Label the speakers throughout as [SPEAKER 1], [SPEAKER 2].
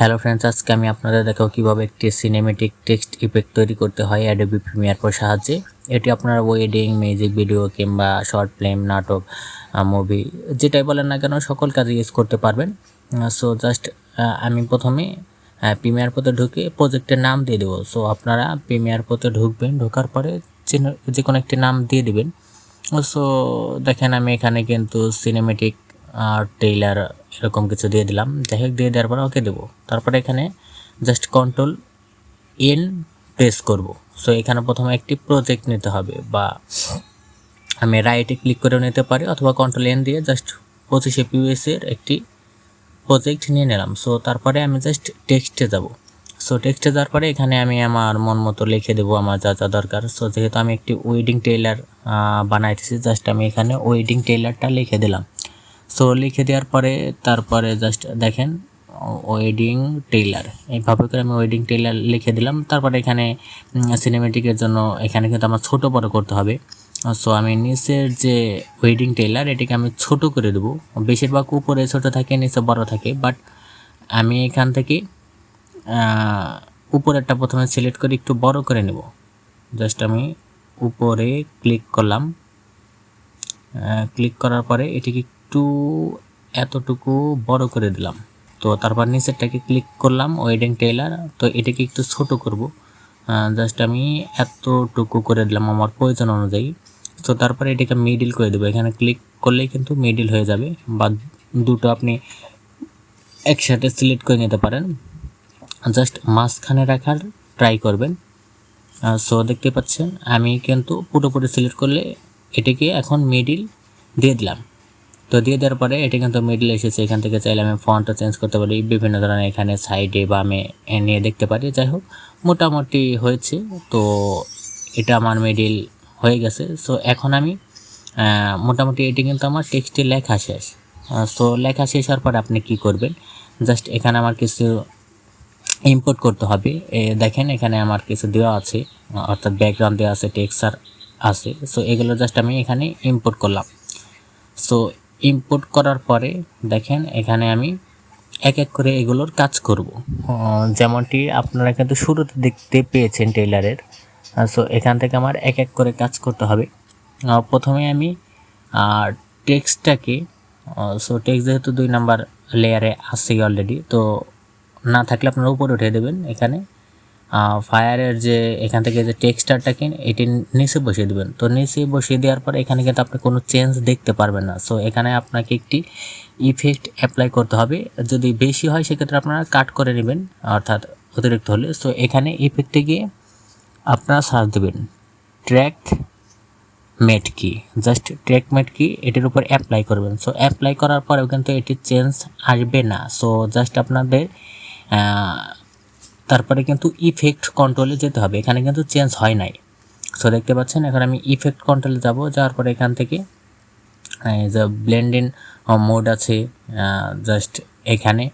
[SPEAKER 1] Hello friends, আজকে আমি আপনাদের দেখাবো কিভাবে একটি সিনেমেটিক টেক্সট ইফেক্ট তৈরি করতে হয় অ্যাডোবি প্রিমিয়ার প্রো সাহায্যে। এটি আপনারা ওয়েডিং, মিউজিক ভিডিও কিংবা শর্ট ফিল্ম, নাটক, মুভি যেটাই বলেন না কেন সকল কাজে ইউজ করতে পারবেন। সো জাস্ট আমি প্রথমে প্রিমিয়ার প্রোতে ঢুকে প্রজেক্টের নাম দিয়ে দেবো। সো আপনারা প্রিমিয়ার প্রোতে ঢুকবেন, ঢোকার পরে যে কোনো একটি নাম দিয়ে দিবেন। সো দেখেন আমি এখানে কিন্তু সিনেমেটিক ট্রেইলার এরকম কিছু দিয়ে দিলাম। যাই হোক, দিয়ে দেওয়ার পরে ওকে দেবো। তারপরে এখানে জাস্ট কন্ট্রোল এন প্রেস করব। সো এখানে প্রথমে একটি প্রজেক্ট নিতে হবে, বা আমি রাইটে ক্লিক করেও নিতে পারি, অথবা কন্ট্রোল এন দিয়ে জাস্ট 25 FPS এর একটি প্রজেক্ট নিয়ে নিলাম। সো তারপরে আমি জাস্ট টেক্সটে যাব। সো টেক্সটে যাওয়ার পরে এখানে আমি আমার মন মতো লিখে দেবো আমার যা যা দরকার। সো যেহেতু আমি একটি ওয়েডিং টেইলার বানাইতেছি, জাস্ট আমি এখানে ওয়েডিং টেইলারটা লিখে দিলাম। সো লিখে দেওয়ার পরে তারপরে জাস্ট দেখেন ওয়েডিং টেইলার, এইভাবে করে আমি ওয়েডিং টেইলার লিখে দিলাম। তারপরে এখানে সিনেমেটিকের জন্য এখানে কিন্তু আমার ছোট বড় করতে হবে। সো আমি নিচের যে ওয়েডিং টেইলার এটিকে আমি ছোট করে দেবো। বেশিরভাগ উপরে ছোট থাকে, নিচে বড় থাকে, বাট আমি এখান থেকে উপরেরটা প্রথমে সিলেক্ট করে একটু বড় করে নেব। জাস্ট আমি উপরে ক্লিক করলাম। ক্লিক করার পরে এটিকে একটু এতটুকু বড় করে দিলাম। তো তারপর নিচেরটাকে ক্লিক করলাম ওয়েডিং টেইলার, তো এটাকে একটু ছোট করব। জাস্ট আমি এতটুকু করে দিলাম আমার প্রয়োজন অনুযায়ী। তো তারপরে এটাকে মিডিল করে দেবো। এখানে ক্লিক করলেই কিন্তু মিডিল হয়ে যাবে, বা দুটো আপনি একসাথে সিলেক্ট করে নিতে পারেন। জাস্ট মাঝখানে রাখার ট্রাই করবেন। সো দেখতে পাচ্ছেন আমি কিন্তু পুরোপুরি সিলেক্ট করলে এটিকে এখন মিডিল দিয়ে দিলাম। তো দিয়ে দেওয়ার পরে এটি কিন্তু মিডল এসেছে। এখান থেকে চাইলে আমি ফন্টটা চেঞ্জ করতে পারি, বিভিন্ন ধরনের এখানে সাইডে বা আমি নিয়ে দেখতে পারি। যাই হোক, মোটামুটি হয়েছে। তো এটা আমার মিডিল হয়ে গেছে। সো এখন আমি মোটামুটি এটি কিন্তু আমার টেক্সটে লেখা শেষ। সো লেখা শেষ হওয়ার পরে আপনি কি করবেন, জাস্ট এখানে আমার কিছু ইম্পোর্ট করতে হবে। দেখেন এখানে আমার কিছু দেওয়া আছে, অর্থাৎ ব্যাকগ্রাউন্ড দেওয়া আছে, টেক্সচার আছে। সো এগুলো জাস্ট আমি এখানে ইম্পোর্ট করলাম। সো ইম্পোর্ট করার পরে দেখেন এখানে আমি এক এক করে এগুলোর কাজ করব। যেমনটি আপনারা কিন্তু শুরুতে দেখতে পেয়েছেন টেইলারের। সো এখান থেকে আমার এক এক করে কাজ করতে হবে। প্রথমে আমি টেক্সটটাকে, সো টেক্সট যেহেতু 2 নাম্বার লেয়ারে আছে অলরেডি, তো না থাকলে আপনারা উপরে উঠিয়ে দেবেন। এখানে ফায়ারের যে এখান থেকে যে টেক্সচারটাকে এটি নিচে বসিয়ে দেবেন। তো নিচে বসিয়ে দেওয়ার পরে এখানে কিন্তু আপনি কোনো চেঞ্জ দেখতে পারবেন না। সো এখানে আপনাকে একটি ইফেক্ট অ্যাপ্লাই করতে হবে। যদি বেশি হয় সেক্ষেত্রে আপনারা কাট করে নেবেন, অর্থাৎ অতিরিক্ত হলে। সো এখানে ইফেক্টে গিয়ে আপনারা সার্চ দেবেন ট্র্যাক মেট কি, জাস্ট ট্র্যাক মেট কি এটির উপর অ্যাপ্লাই করবেন। সো অ্যাপ্লাই করার পরেও কিন্তু এটি চেঞ্জ আসবে না। সো জাস্ট আপনাদের তারপরে কিন্তু ইফেক্ট কন্ট্রোলে যেতে হবে। এখানে কিন্তু চেঞ্জ হয় নাই। সো দেখতে পাচ্ছেন এখন আমি ইফেক্ট কন্ট্রোলে যাব। যাওয়ার পরে এখান থেকে যে ব্লেন্ডিং মোড আছে, জাস্ট এখানে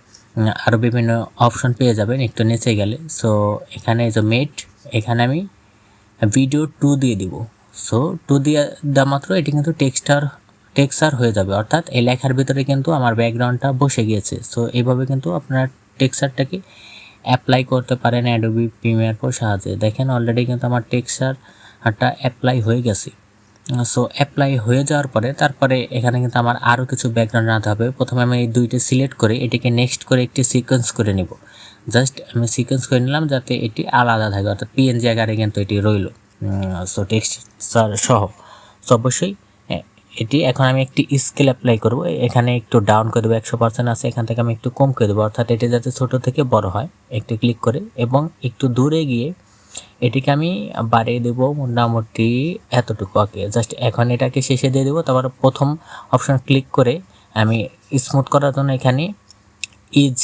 [SPEAKER 1] আরও বিভিন্ন অপশন পেয়ে যাবেন একটু নিচে গেলে। সো এখানে যে মেট, এখানে আমি ভিডিও 2 দিয়ে দিব। সো 2 দিয়ে দেওয়া মাত্র এটি কিন্তু টেক্সচার হয়ে যাবে, অর্থাৎ এই লেখার ভিতরে কিন্তু আমার ব্যাকগ্রাউন্ডটা বসে গিয়েছে। সো এইভাবে কিন্তু আপনারা টেক্সচারটাকে অ্যাপ্লাই করতে পারেন অ্যাডোবি প্রিমিয়ার প্রো সাহায্যে। দেখেন অলরেডি কিন্তু আমার টেক্সচারটা অ্যাপ্লাই হয়ে গেছে। সো অ্যাপ্লাই হয়ে যাওয়ার পরে তারপরে এখানে কিন্তু আমার আরও কিছু ব্যাকগ্রাউন্ড আনতে হবে। প্রথমে আমি এই দুইটি সিলেক্ট করে এটিকে নেক্সট করে একটি সিকোয়েন্স করে নিব। জাস্ট আমি সিকোয়েন্স করে নিলাম যাতে এটি আলাদা থাকে, অর্থাৎ পিএনজি আকারে কিন্তু এটি রইল। সো টেক্সচার সহ। সো অবশ্যই এটি এখন আমি একটি স্কেল অ্যাপ্লাই করব। এখানে একটু ডাউন করে দেবো, 100% আছে, এখান থেকে আমি একটু কম করে দেবো, অর্থাৎ এটি যাতে ছোট থেকে বড় হয়। একটু ক্লিক করে এবং একটু দূরে গিয়ে এটিকে আমি বাড়িয়ে দেবো মোটামুটি এতটুকু। ওকে, জাস্ট এখন এটাকে শেষে দিয়ে দেবো। তারপর প্রথম অপশন ক্লিক করে আমি স্মুথ করার জন্য এখানে ইজ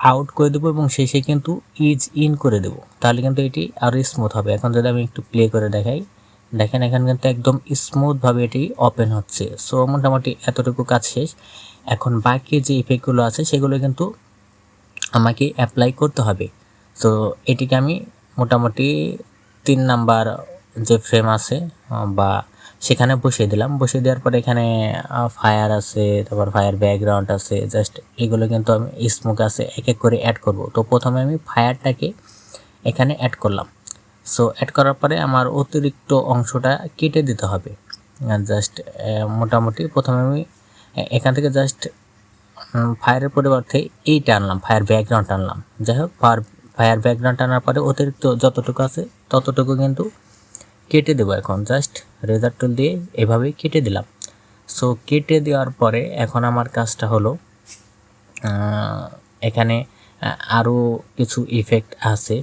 [SPEAKER 1] আউট করে দেবো এবং শেষে কিন্তু ইজ ইন করে দেবো, তাহলে কিন্তু এটি আরও স্মুথ হবে। এখন যদি আমি একটু প্লে করে দেখাই, দেখেন এখানে কিন্তু একদম স্মুথভাবে এটি ওপেন হচ্ছে। সো মোটামুটি এতটুকু কাজ শেষ। এখন বাকি যে ইফেক্টগুলো আছে সেগুলো কিন্তু আমাকে অ্যাপ্লাই করতে হবে। সো এটিকে আমি মোটামুটি 3 নাম্বার যে ফ্রেম আছে বা সেখানে বসিয়ে দিলাম। বসিয়ে দেওয়ার পরে এখানে ফায়ার আছে, তারপর ফায়ার ব্যাকগ্রাউন্ড আছে, জাস্ট এগুলো কিন্তু আমি স্মোক আছে এক এক করে অ্যাড করব। তো প্রথমে আমি ফায়ারটাকে এখানে অ্যাড করলাম। সো অ্যাড করার পরে আমার অতিরিক্ত অংশটা কেটে দিতে হবে। জাস্ট মোটামুটি প্রথমে আমি এখান থেকে জাস্ট ফায়ারের পরিবর্তে এইটা আনলাম, ফায়ার ব্যাকগ্রাউন্ড আনলাম। যাই হোক, ফায়ার ব্যাকগ্রাউন্ড আনার পরে অতিরিক্ত যতটুকু আছে ততটুকু কিন্তু কেটে দেবো। এখন জাস্ট রেজার টুল দিয়ে এভাবেই কেটে দিলাম। সো কেটে দেওয়ার পরে এখন আমার কাজটা হলো এখানে আরও কিছু ইফেক্ট আছে,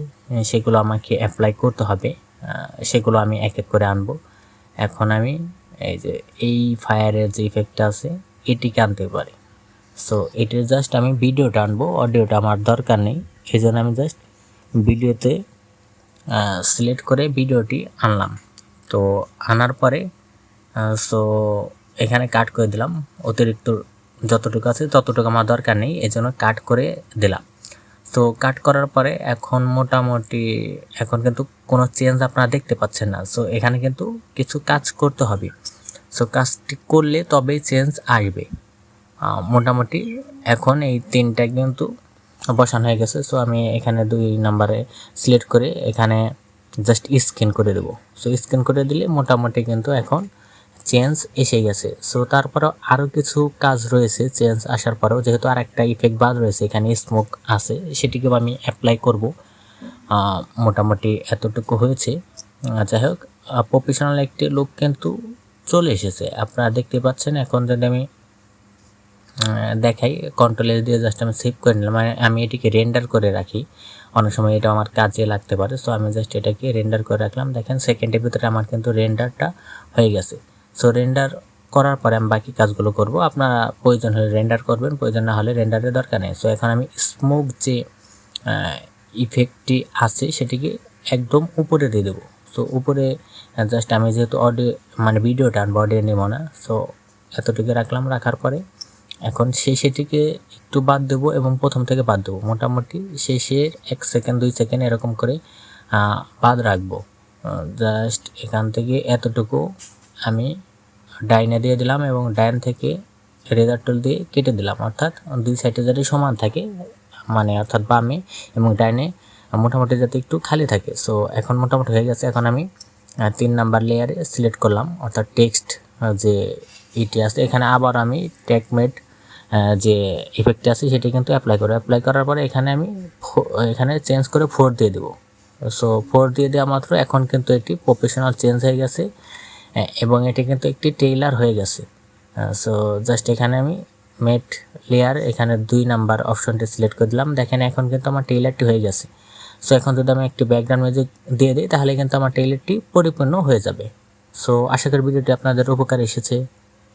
[SPEAKER 1] সেগুলো আমাকে অ্যাপ্লাই করতে হবে। সেগুলো আমি এক এক করে আনবো। এখন আমি এই যে এই ফায়ারের যে ইফেক্টটা আছে এটিকে আনতে পারি। সো এটির জাস্ট আমি ভিডিওটা আনবো, অডিওটা আমার দরকার নেই। সেই জন্য আমি জাস্ট ভিডিওতে সিলেক্ট করে ভিডিওটি আনলাম। তো আনার পরে সো এখানে কাট করে দিলাম। অতিরিক্ত যতটুকু আছে ততটুকু আমার দরকার নেই, এজন্য কাট করে দিলাম। তো কাট করার পরে এখন মোটামুটি এখন কিন্তু কোনো চেঞ্জ আপনারা দেখতে পাচ্ছেন না। সো এখানে কিন্তু কিছু কাজ করতে হবে। সো কাজটি করলে তবেই চেঞ্জ আসবে। মোটামুটি এখন এই তিনটা কিন্তু বসানো হয়ে গেছে। সো আমি এখানে 2 নাম্বারে সিলেক্ট করে এখানে জাস্ট স্ক্যান করে দেবো। সো স্ক্যান করে দিলে মোটামুটি কিন্তু এখন চেঞ্জ এসে গেছে। সো তারপরেও আরও কিছু কাজ রয়েছে চেঞ্জ আসার পরেও, যেহেতু আর একটা ইফেক্ট বাদ রয়েছে, এখানে স্মোক আছে, সেটিকেও আমি অ্যাপ্লাই করব। মোটামুটি এতটুকু হয়েছে। যাই হোক, প্রফেশনাল একটি লুক কিন্তু চলে এসেছে, আপনারা দেখতে পাচ্ছেন। এখন যদি আমি দেখাই, কন্ট্রোল এস দিয়ে জাস্ট আমি সেভ করে নিলাম, মানে আমি এটিকে রেন্ডার করে রাখি, অনেক সময় এটা আমার কাজে লাগতে পারে। সো আমি জাস্ট এটাকে রেন্ডার করে রাখলাম। দেখেন সেকেন্ডের ভিতরে আমার কিন্তু রেন্ডারটা হয়ে গেছে। সো রেন্ডার করার পরে আমি বাকি কাজগুলো করব। আপনারা প্রয়োজন হলে রেন্ডার করবেন, প্রয়োজন না হলে রেন্ডারের দরকার নেই। সো এখন আমি স্মোক যে ইফেক্টটি আছে সেটিকে একদম উপরে দিয়ে দেবো। সো উপরে জাস্ট আমি যেহেতু অডিও মানে ভিডিওটা আনবো, অডিও নেব না, সো এতটুকু রাখলাম। রাখার পরে এখন সেটিকে একটু বাদ দেবো এবং প্রথম থেকে বাদ দেবো। মোটামুটি শেষের 1 সেকেন্ড 2 সেকেন্ড এরকম করে বাদ রাখবো। জাস্ট এখান থেকে এতটুকু আমি ডাইনে দিয়ে দিলাম এবং ডাইন থেকে রেজার টুল দিয়ে কেটে দিলাম, অর্থাৎ 2 সাইডে যাতে সমান থাকে, মানে অর্থাৎ বামে এবং ডাইনে মোটামুটি যাতে একটু খালি থাকে। সো এখন মোটামুটি হয়ে গেছে। এখন আমি 3 নাম্বার লেয়ারে সিলেক্ট করলাম, অর্থাৎ টেক্সট যে ইটি আছে, এখানে আবার আমি টেকমেড যে ইফেক্টটি আছে সেটি কিন্তু অ্যাপ্লাই করার পরে এখানে আমি এখানে চেঞ্জ করে 4 দিয়ে দেবো। সো 4 দিয়ে দেওয়া মাত্র এখন কিন্তু একটি প্রফেশনাল চেঞ্জ হয়ে গেছে এবং এটি কিন্তু একটি টেইলার হয়ে গেছে। সো জাস্ট এখানে আমি মেট লেয়ার, এখানে 2 নাম্বার অপশনটি সিলেক্ট করে দিলাম। দেখেন এখন কিন্তু আমার টেইলারটি হয়ে গেছে। সো এখন যদি আমি একটি ব্যাকগ্রাউন্ড মিউজিক দিয়ে দিই তাহলে কিন্তু আমার টেইলারটি পরিপূর্ণ হয়ে যাবে। সো আশা করি ভিডিওটি আপনাদের উপকার এসেছে।